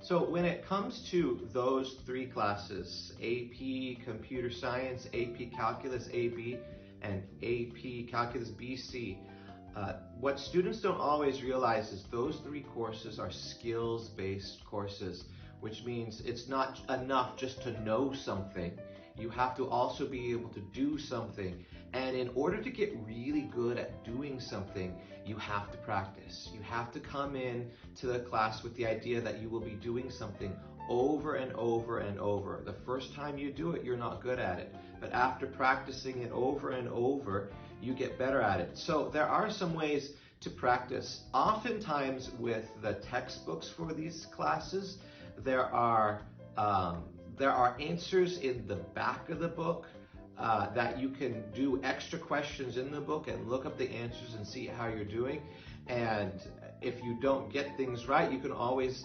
So when it comes to those three classes, AP Computer Science, AP Calculus AB, and AP Calculus BC, what students don't always realize is those three courses are skills-based courses, which means it's not enough just to know something. You have to also be able to do something. And in order to get really good at doing something, you have to practice. You have to come in to the class with the idea that you will be doing something over and over and over. The first time you do it, you're not good at it. But after practicing it over and over, you get better at it. So there are some ways to practice. Oftentimes with the textbooks for these classes, there are answers in the back of the book that you can do extra questions in the book and look up the answers and see how you're doing. And if you don't get things right, you can always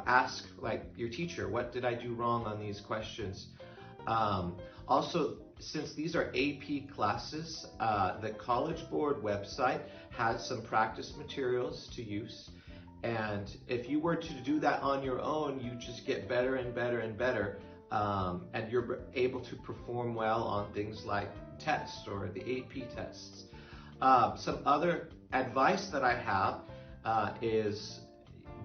ask like your teacher, what did I do wrong on these questions? Also, since these are AP classes, the College Board website has some practice materials to use. And if you were to do that on your own, you just get better and better and better. And you're able to perform well on things like tests or the AP tests. Some other advice that I have is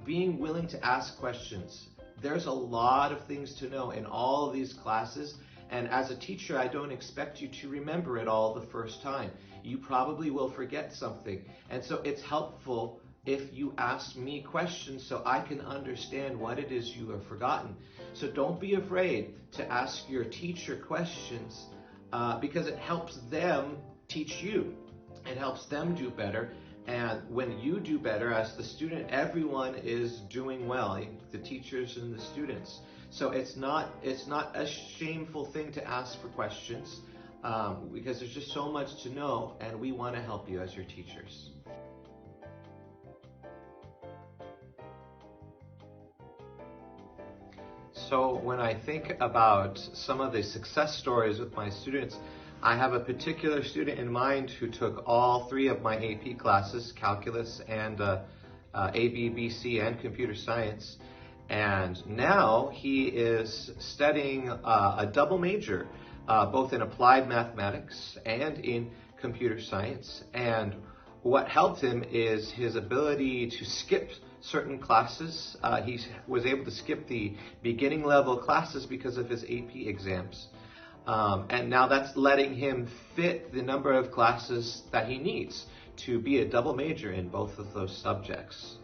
being willing to ask questions. There's a lot of things to know in all of these classes, and as a teacher, I don't expect you to remember it all the first time. You probably will forget something, and so it's helpful if you ask me questions so I can understand what it is you have forgotten. So don't be afraid to ask your teacher questions because it helps them teach you. It helps them do better. And when you do better as the student, everyone is doing well, the teachers and the students. So it's not a shameful thing to ask for questions because there's just so much to know, and we want to help you as your teachers. So when I think about some of the success stories with my students, I have a particular student in mind who took all three of my AP classes, Calculus and AB, BC, and Computer Science. And now he is studying a double major, both in applied mathematics and in computer science. And what helped him is his ability to skip certain classes. He was able to skip the beginning level classes because of his AP exams. And now that's letting him fit the number of classes that he needs to be a double major in both of those subjects.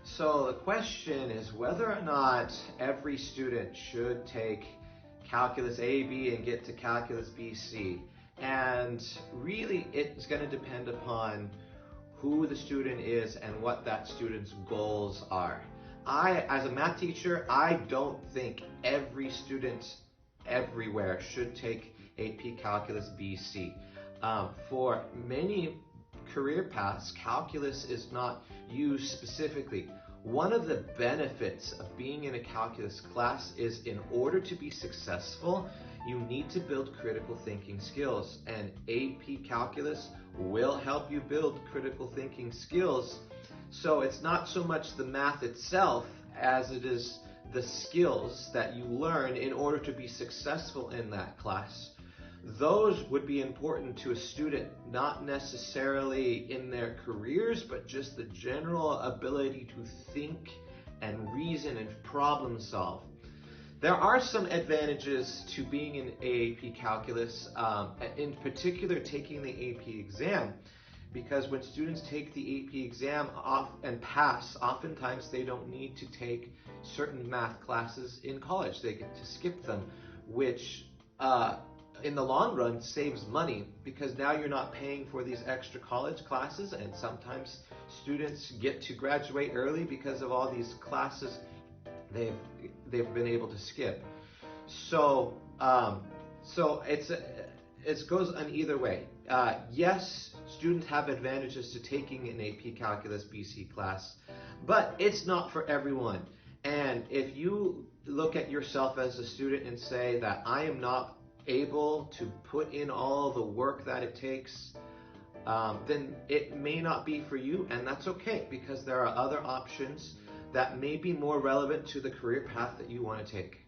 So the question is whether or not every student should take Calculus AB and get to Calculus BC. And really it's going to depend upon who the student is and what that student's goals are. As a math teacher, I don't think every student everywhere should take AP Calculus BC. For many career paths, calculus is not used specifically. One of the benefits of being in a calculus class is in order to be successful, you need to build critical thinking skills, and AP Calculus will help you build critical thinking skills. So it's not so much the math itself as it is the skills that you learn in order to be successful in that class. Those would be important to a student, not necessarily in their careers, but just the general ability to think and reason and problem solve. There are some advantages to being in AP Calculus, in particular taking the AP exam, because when students take the AP exam and pass, oftentimes they don't need to take certain math classes in college. They get to skip them, which in the long run saves money, because now you're not paying for these extra college classes, and sometimes students get to graduate early because of all these classes they've been able to skip. So it goes on either way. Yes, students have advantages to taking an AP Calculus BC class, but it's not for everyone. And if you look at yourself as a student and say that I am not able to put in all the work that it takes, then it may not be for you, and that's okay, because there are other options that may be more relevant to the career path that you want to take.